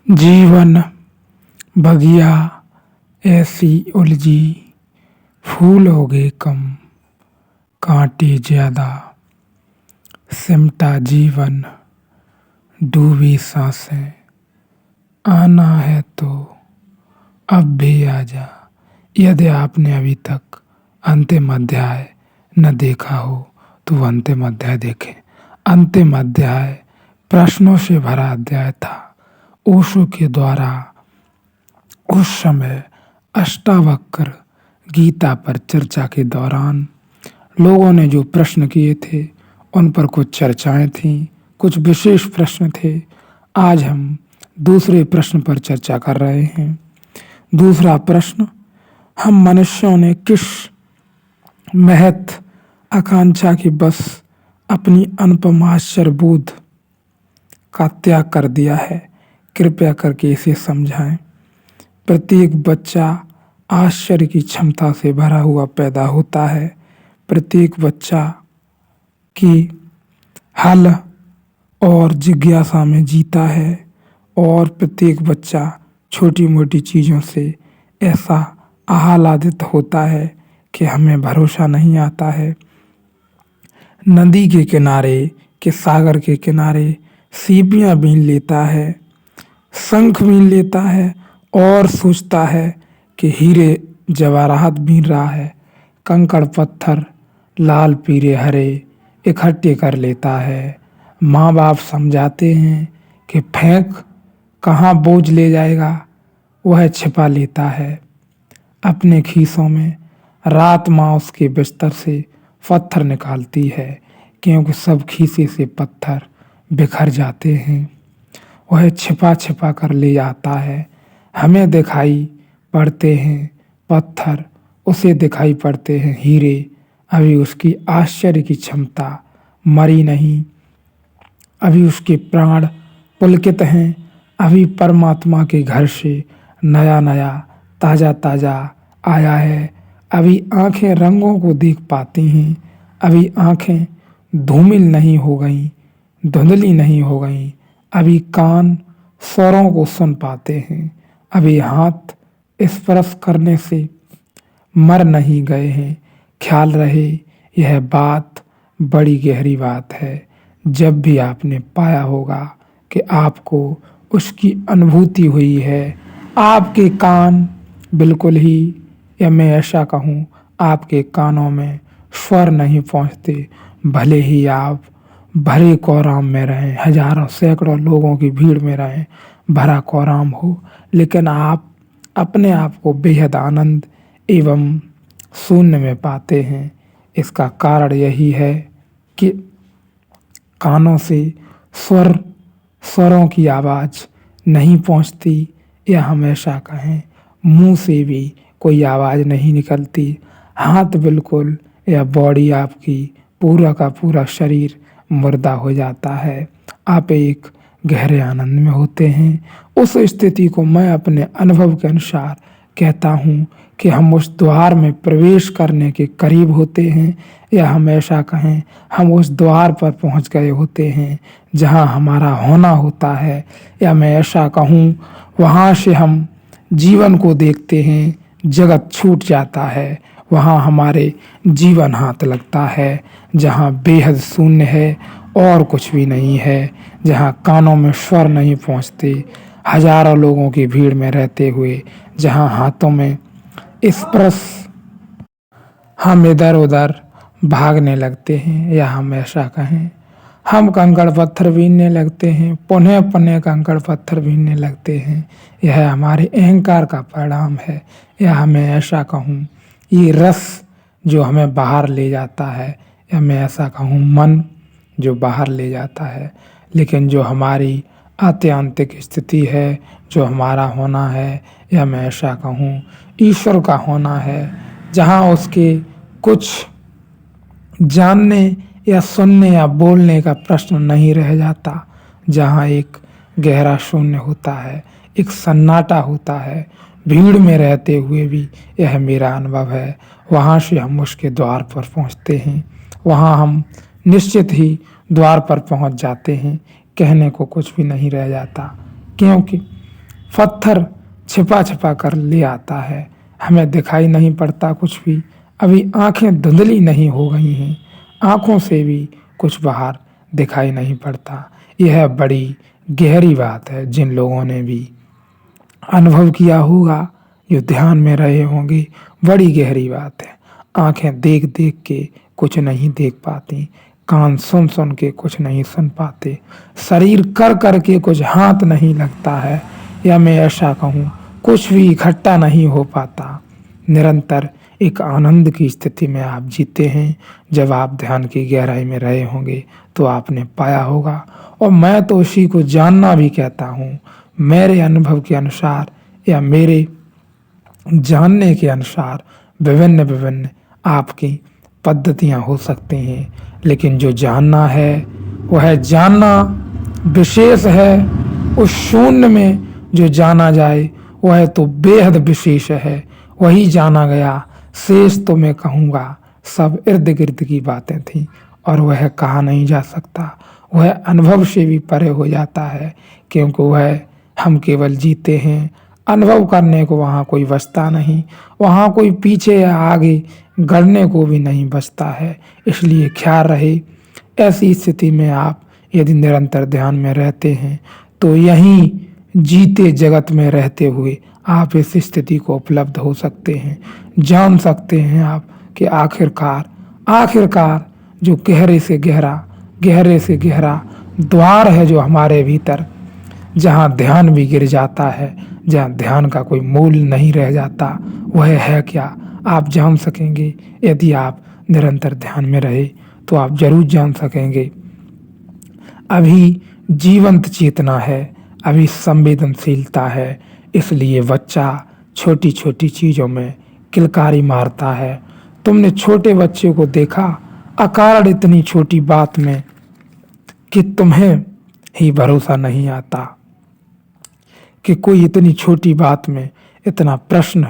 जीवन बगिया ऐसी उलझी, फूल हो गए कम, कांटे ज्यादा, सिमटा जीवन, डूबी सांसें, आना है तो अब भी आजा। यदि आपने अभी तक अंतिम अध्याय न देखा हो तो वह अंतिम अध्याय देखें। अंतिम अध्याय प्रश्नों से भरा अध्याय था। ओशो के द्वारा उस समय अष्टावक्र गीता पर चर्चा के दौरान लोगों ने जो प्रश्न किए थे उन पर कुछ चर्चाएं थीं, कुछ विशेष प्रश्न थे। आज हम दूसरे प्रश्न पर चर्चा कर रहे हैं। दूसरा प्रश्न, हम मनुष्यों ने किस महत आकांक्षा की बस अपनी अनुपम आश्चर्यबोध का त्याग कर दिया है? कृपया करके इसे समझाएं। प्रत्येक बच्चा आश्चर्य की क्षमता से भरा हुआ पैदा होता है। प्रत्येक बच्चा की हल और जिज्ञासा में जीता है और प्रत्येक बच्चा छोटी मोटी चीज़ों से ऐसा आह्लादित होता है कि हमें भरोसा नहीं आता है। नदी के किनारे के सागर के किनारे सीपियाँ बीन लेता है, शंख बीन लेता है और सोचता है कि हीरे जवाहरात बीन रहा है। कंकड़ पत्थर लाल पीले हरे इकट्ठे कर लेता है। माँ बाप समझाते हैं कि फेंक, कहाँ बोझ ले जाएगा, वह छिपा लेता है अपने खीसों में। रात माँ उसके बिस्तर से पत्थर निकालती है क्योंकि सब खीसे से पत्थर बिखर जाते हैं। वह छिपा छिपा कर ले आता है। हमें दिखाई पड़ते हैं पत्थर, उसे दिखाई पड़ते हैं हीरे। अभी उसकी आश्चर्य की क्षमता मरी नहीं, अभी उसके प्राण पुलकित हैं। अभी परमात्मा के घर से नया नया ताज़ा ताज़ा आया है। अभी आंखें रंगों को देख पाती हैं। अभी आंखें धूमिल नहीं हो गईं, धुंधली नहीं हो गईं। अभी कान स्वरों को सुन पाते हैं। अभी हाथ स्पर्श करने से मर नहीं गए हैं। ख्याल रहे, यह बात बड़ी गहरी बात है। जब भी आपने पाया होगा कि आपको उसकी अनुभूति हुई है, आपके कान बिल्कुल ही, या मैं ऐसा कहूँ, आपके कानों में स्वर नहीं पहुँचते। भले ही आप भरे कोराम में रहें, हजारों सैकड़ों लोगों की भीड़ में रहें, भरा कोराम हो, लेकिन आप अपने आप को बेहद आनंद एवं शून्य में पाते हैं। इसका कारण यही है कि कानों से स्वरों की आवाज़ नहीं पहुंचती, या हम ऐसा कहें मुंह से भी कोई आवाज़ नहीं निकलती। हाथ बिल्कुल, या बॉडी आपकी पूरा का पूरा शरीर मुर्दा हो जाता है। आप एक गहरे आनंद में होते हैं। उस स्थिति को मैं अपने अनुभव के अनुसार कहता हूँ कि हम उस द्वार में प्रवेश करने के करीब होते हैं, या हम ऐसा कहें हम उस द्वार पर पहुँच गए होते हैं जहाँ हमारा होना होता है। या मैं ऐसा कहूँ वहाँ से हम जीवन को देखते हैं, जगत छूट जाता है। वहाँ हमारे जीवन हाथ लगता है, जहाँ बेहद शून्य है और कुछ भी नहीं है, जहाँ कानों में स्वर नहीं पहुँचते, हजारों लोगों की भीड़ में रहते हुए, जहाँ हाथों में स्पर्श, हम इधर उधर भागने लगते हैं, या हम ऐसा कहें हम कंकड़ पत्थर बीनने लगते हैं, पुनः पुनः कंकड़ पत्थर बीनने लगते हैं। यह हमारे अहंकार का परिणाम है। या हमें ऐसा कहूँ ये रस जो हमें बाहर ले जाता है, या मैं ऐसा कहूँ मन जो बाहर ले जाता है। लेकिन जो हमारी आत्यांतिक स्थिति है, जो हमारा होना है, या मैं ऐसा कहूँ ईश्वर का होना है, जहाँ उसके कुछ जानने या सुनने या बोलने का प्रश्न नहीं रह जाता, जहाँ एक गहरा शून्य होता है, एक सन्नाटा होता है। भीड़ में रहते हुए भी यह मेरा अनुभव है। वहाँ से हम उसके द्वार पर पहुँचते हैं। वहाँ हम निश्चित ही द्वार पर पहुँच जाते हैं। कहने को कुछ भी नहीं रह जाता, क्योंकि पत्थर छिपा छिपा कर ले आता है। हमें दिखाई नहीं पड़ता कुछ भी। अभी आंखें धुंधली नहीं हो गई हैं, आंखों से भी कुछ बाहर दिखाई नहीं पड़ता। यह बड़ी गहरी बात है। जिन लोगों ने भी अनुभव किया होगा, जो ध्यान में रहे होंगे, बड़ी गहरी बात है। आंखें देख देख के कुछ नहीं देख पाती, कान सुन सुन के कुछ नहीं सुन पाते, शरीर कर कर के कुछ हाथ नहीं लगता है, या मैं ऐसा कहूँ कुछ भी इकट्ठा नहीं हो पाता। निरंतर एक आनंद की स्थिति में आप जीते हैं। जब आप ध्यान की गहराई में रहे होंगे तो आपने पाया होगा, और मैं तो उसी को जानना भी कहता हूँ। मेरे अनुभव के अनुसार या मेरे जानने के अनुसार विभिन्न विभिन्न आपकी पद्धतियाँ हो सकती हैं, लेकिन जो जानना है वह जानना विशेष है। उस शून्य में जो जाना जाए वह तो बेहद विशेष है, वही जाना गया। शेष तो मैं कहूँगा सब इर्द गिर्द की बातें थीं, और वह कहा नहीं जा सकता। वह अनुभव से भी परे हो जाता है, क्योंकि वह हम केवल जीते हैं। अनुभव करने को वहाँ कोई बचता नहीं, वहाँ कोई पीछे या आगे गढ़ने को भी नहीं बचता है। इसलिए ख्याल रहे, ऐसी स्थिति में आप यदि निरंतर ध्यान में रहते हैं तो यहीं जीते जगत में रहते हुए आप इस स्थिति को उपलब्ध हो सकते हैं। जान सकते हैं आप कि आखिरकार जो गहरे से गहरा द्वार है जो हमारे भीतर, जहाँ ध्यान भी गिर जाता है, जहाँ ध्यान का कोई मूल नहीं रह जाता, वह है क्या आप जान सकेंगे। यदि आप निरंतर ध्यान में रहे तो आप जरूर जान सकेंगे। अभी जीवंत चेतना है, अभी संवेदनशीलता है, इसलिए बच्चा छोटी छोटी चीज़ों में किलकारी मारता है। तुमने छोटे बच्चे को देखा अकारण इतनी छोटी बात में कि तुम्हें ही भरोसा नहीं आता कि कोई इतनी छोटी बात में इतना प्रश्न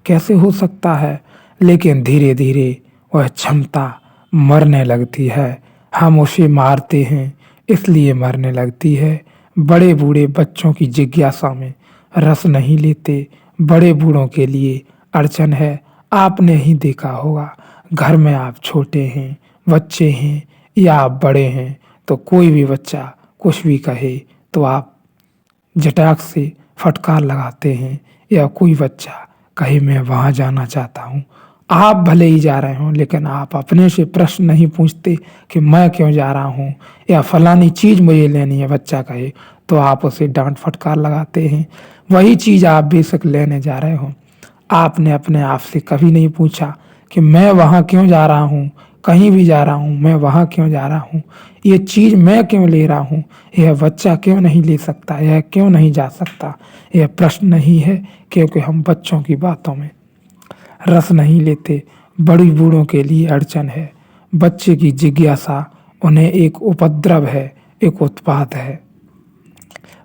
कैसे हो सकता है। लेकिन धीरे धीरे वह क्षमता मरने लगती है। हम उसे मारते हैं इसलिए मरने लगती है। बड़े बूढ़े बच्चों की जिज्ञासा में रस नहीं लेते। बड़े बूढ़ों के लिए अड़चन है। आपने ही देखा होगा, घर में आप छोटे हैं, बच्चे हैं या आप बड़े हैं, तो कोई भी बच्चा कुछ भी कहे तो आप झटाक से फटकार लगाते हैं। या कोई बच्चा कहे मैं वहाँ जाना चाहता हूँ, आप भले ही जा रहे हों, लेकिन आप अपने से प्रश्न नहीं पूछते कि मैं क्यों जा रहा हूँ या फलानी चीज़ मुझे लेनी है। बच्चा कहे तो आप उसे डांट फटकार लगाते हैं। वही चीज़ आप बेशक लेने जा रहे हो, आपने अपने आप से कभी नहीं पूछा कि मैं वहाँ क्यों जा रहा हूँ, कहीं भी जा रहा हूँ, मैं वहाँ क्यों जा रहा हूँ, ये चीज़ मैं क्यों ले रहा हूँ, यह बच्चा क्यों नहीं ले सकता, यह क्यों नहीं जा सकता। यह प्रश्न नहीं है, क्योंकि हम बच्चों की बातों में रस नहीं लेते। बड़ी बूढ़ों के लिए अड़चन है। बच्चे की जिज्ञासा उन्हें एक उपद्रव है, एक उत्पात है,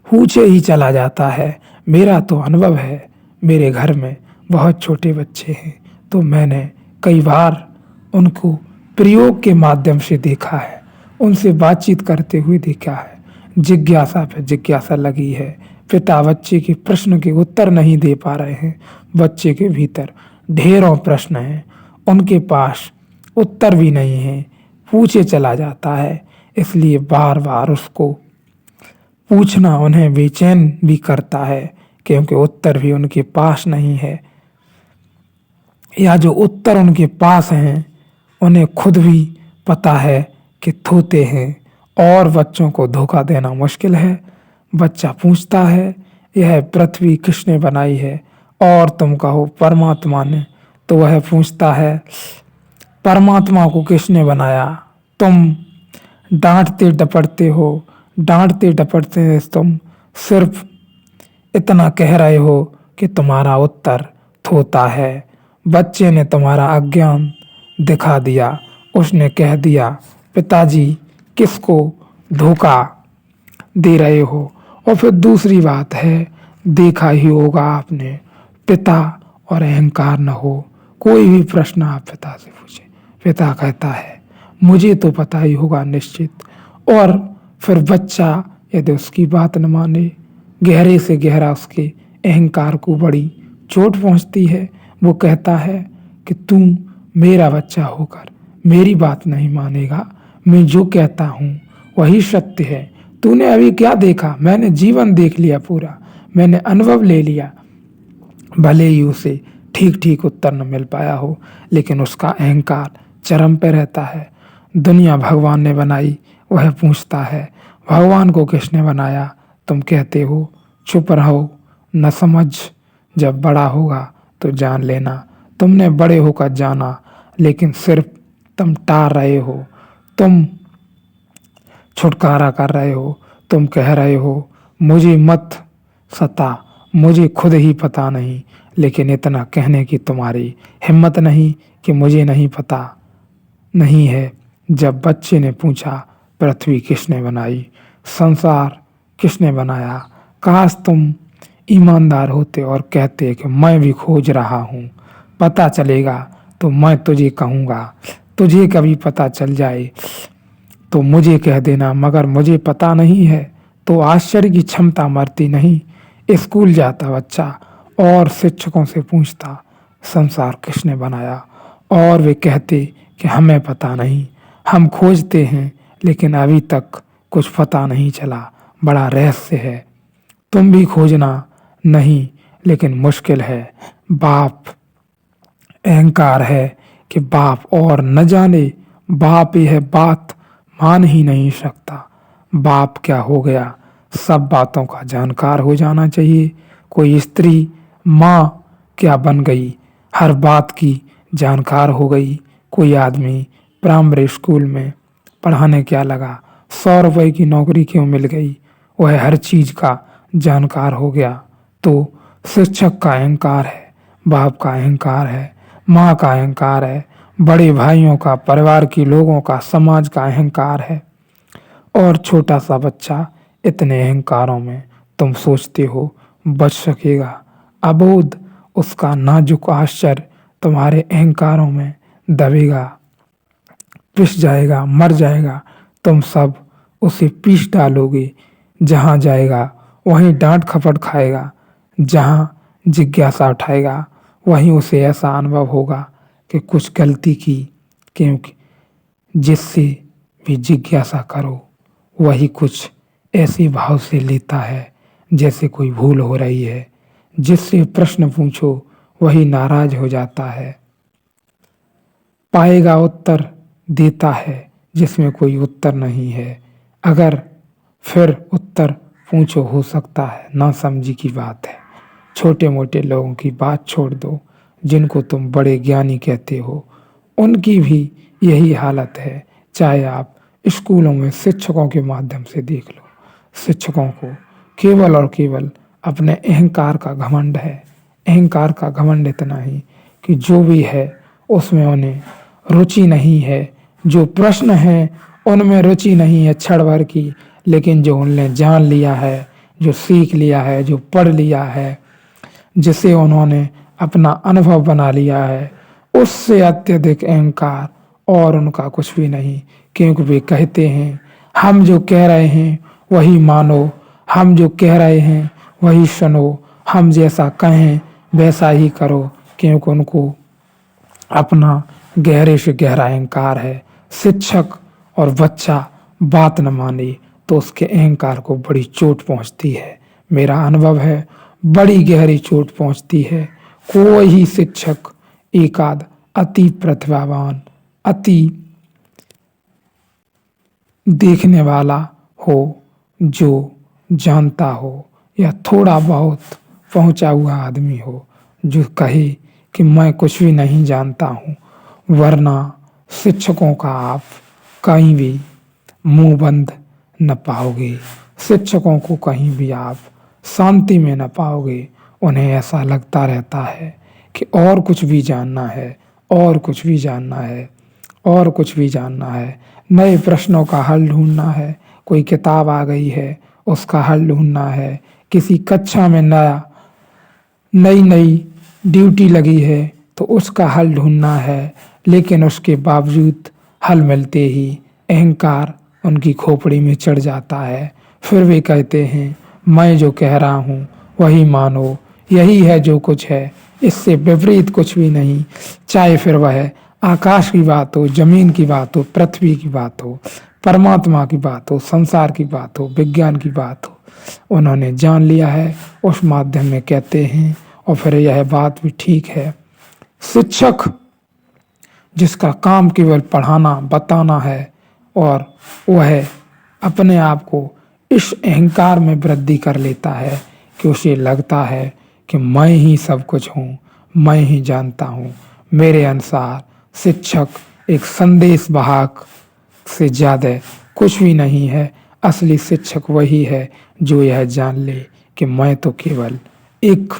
पूछे ही चला जाता है। मेरा तो अनुभव है, मेरे घर में बहुत छोटे बच्चे हैं, तो मैंने कई बार उनको प्रयोग के माध्यम से देखा है, उनसे बातचीत करते हुए देखा है। जिज्ञासा पे जिज्ञासा लगी है। पिता बच्चे के प्रश्न के उत्तर नहीं दे पा रहे हैं। बच्चे के भीतर ढेरों प्रश्न हैं, उनके पास उत्तर भी नहीं है, पूछे चला जाता है। इसलिए बार बार उसको पूछना उन्हें बेचैन भी करता है, क्योंकि उत्तर भी उनके पास नहीं है, या जो उत्तर उनके पास हैं उन्हें खुद भी पता है कि थोते हैं, और बच्चों को धोखा देना मुश्किल है। बच्चा पूछता है यह पृथ्वी किसने बनाई है, और तुम कहो परमात्मा ने, तो वह पूछता है परमात्मा को किसने बनाया। तुम डांटते डपटते तुम सिर्फ इतना कह रहे हो कि तुम्हारा उत्तर थोता है। बच्चे ने तुम्हारा अज्ञान दिखा दिया, उसने कह दिया पिताजी किसको धोखा दे रहे हो। और फिर दूसरी बात है, देखा ही होगा आपने, पिता और अहंकार न हो। कोई भी प्रश्न आप पिता से पूछे, पिता कहता है मुझे तो पता ही होगा निश्चित। और फिर बच्चा यदि उसकी बात न माने, गहरे से गहरा उसके अहंकार को बड़ी चोट पहुंचती है। वो कहता है कि तू मेरा बच्चा होकर मेरी बात नहीं मानेगा, मैं जो कहता हूँ वही सत्य है। तूने अभी क्या देखा? मैंने जीवन देख लिया पूरा, मैंने अनुभव ले लिया। भले ही उसे ठीक ठीक उत्तर न मिल पाया हो, लेकिन उसका अहंकार चरम पे रहता है। दुनिया भगवान ने बनाई, वह पूछता है भगवान को किसने बनाया? तुम कहते हो चुप रहो, न समझ, जब बड़ा होगा तो जान लेना। तुमने बड़े होकर जाना, लेकिन सिर्फ तुम टार रहे हो, तुम छुटकारा कर रहे हो। तुम कह रहे हो मुझे मत सता, मुझे खुद ही पता नहीं, लेकिन इतना कहने की तुम्हारी हिम्मत नहीं कि मुझे नहीं पता नहीं है। जब बच्चे ने पूछा पृथ्वी किसने बनाई, संसार किसने बनाया, काश तुम ईमानदार होते और कहते कि मैं भी खोज रहा हूँ, पता चलेगा तो मैं तुझे कहूँगा। तुझे कभी पता चल जाए तो मुझे कह देना, मगर मुझे पता नहीं है तो आश्चर्य की क्षमता मरती नहीं। स्कूल जाता बच्चा और शिक्षकों से पूछता संसार किसने बनाया, और वे कहते कि हमें पता नहीं, हम खोजते हैं लेकिन अभी तक कुछ पता नहीं चला, बड़ा रहस्य है। तुम भी खोजना नहीं, लेकिन मुश्किल है। बाप अहंकार है कि बाप और न जाने, बाप यह बात मान ही नहीं सकता। बाप क्या हो गया, सब बातों का जानकार हो जाना चाहिए। कोई स्त्री माँ क्या बन गई, हर बात की जानकार हो गई। कोई आदमी प्राइमरी स्कूल में पढ़ाने क्या लगा, 100 रुपए की नौकरी क्यों मिल गई, वह हर चीज का जानकार हो गया। तो शिक्षक का अहंकार है, बाप का अहंकार है, माँ का अहंकार है, बड़े भाइयों का, परिवार के लोगों का, समाज का अहंकार है। और छोटा सा बच्चा इतने अहंकारों में तुम सोचते हो बच सकेगा? अबोध उसका नाजुक आश्चर्य तुम्हारे अहंकारों में दबेगा, पिस जाएगा, मर जाएगा। तुम सब उसे पीस डालोगे। जहाँ जाएगा वहीं डांट खपट खाएगा, जहाँ जिज्ञासा उठाएगा वहीं उसे ऐसा अनुभव होगा कि कुछ गलती की, क्योंकि जिससे भी जिज्ञासा करो वही कुछ ऐसे भाव से लेता है जैसे कोई भूल हो रही है। जिससे प्रश्न पूछो वही नाराज हो जाता है। पाएगा उत्तर देता है जिसमें कोई उत्तर नहीं है। अगर फिर उत्तर पूछो, हो सकता है ना समझी की बात है। छोटे मोटे लोगों की बात छोड़ दो, जिनको तुम बड़े ज्ञानी कहते हो, उनकी भी यही हालत है। चाहे आप स्कूलों में शिक्षकों के माध्यम से देख लो, शिक्षकों को केवल और केवल अपने अहंकार का घमंड है। अहंकार का घमंड इतना ही कि जो भी है उसमें उन्हें रुचि नहीं है। जो प्रश्न है उनमें रुचि नहीं है क्षण भर की, लेकिन जो उनने जान लिया है, जो सीख लिया है, जो पढ़ लिया है, जिसे उन्होंने अपना अनुभव बना लिया है, उससे अत्यधिक अहंकार और उनका कुछ भी नहीं। क्योंकि वे कहते हैं हम जो कह रहे हैं वही मानो, हम जो कह रहे हैं वही सुनो, हम जैसा कहें वैसा ही करो। क्योंकि उनको अपना गहरे से गहरा अहंकार है। शिक्षक और बच्चा बात न माने तो उसके अहंकार को बड़ी चोट पहुंचती है। मेरा अनुभव है, बड़ी गहरी चोट पहुंचती है। कोई ही शिक्षक एकाध अति प्रतिभावान, अति देखने वाला हो, जो जानता हो, या थोड़ा बहुत पहुंचा हुआ आदमी हो, जो कहे कि मैं कुछ भी नहीं जानता हूँ। वरना शिक्षकों का आप कहीं भी मुंह बंद न पाओगे। शिक्षकों को कहीं भी आप शांति में न पाओगे। उन्हें ऐसा लगता रहता है कि और कुछ भी जानना है, और कुछ भी जानना है, और कुछ भी जानना है। नए प्रश्नों का हल ढूंढना है। कोई किताब आ गई है उसका हल ढूंढना है। किसी कक्षा में नई नई ड्यूटी लगी है तो उसका हल ढूंढना है। लेकिन उसके बावजूद हल मिलते ही अहंकार उनकी खोपड़ी में चढ़ जाता है। फिर वे कहते हैं मैं जो कह रहा हूँ वही मानो, यही है जो कुछ है, इससे विपरीत कुछ भी नहीं। चाहे फिर वह आकाश की बात हो, जमीन की बात हो, पृथ्वी की बात हो, परमात्मा की बात हो, संसार की बात हो, विज्ञान की बात हो, उन्होंने जान लिया है, उस माध्यम में कहते हैं। और फिर यह बात भी ठीक है, शिक्षक जिसका काम केवल पढ़ाना बताना है और वह अपने आप को इस अहंकार में वृद्धि कर लेता है कि उसे लगता है कि मैं ही सब कुछ हूँ, मैं ही जानता हूँ। मेरे अनुसार शिक्षक एक संदेश वाहक से ज़्यादा कुछ भी नहीं है। असली शिक्षक वही है जो यह जान ले कि मैं तो केवल एक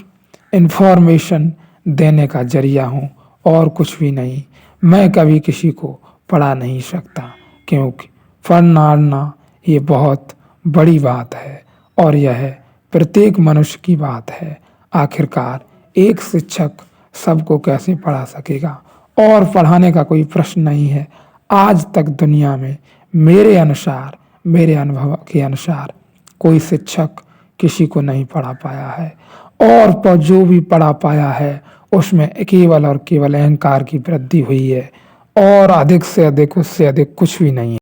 इन्फॉर्मेशन देने का जरिया हूँ और कुछ भी नहीं। मैं कभी किसी को पढ़ा नहीं सकता, क्योंकि पढ़ना ये बहुत बड़ी बात है और यह प्रत्येक मनुष्य की बात है। आखिरकार एक शिक्षक सबको कैसे पढ़ा सकेगा, और पढ़ाने का कोई प्रश्न नहीं है। आज तक दुनिया में मेरे अनुसार, मेरे अनुभव के अनुसार कोई शिक्षक किसी को नहीं पढ़ा पाया है, और पर जो भी पढ़ा पाया है उसमें केवल और केवल अहंकार की वृद्धि हुई है, और अधिक से अधिक उससे अधिक कुछ भी नहीं है।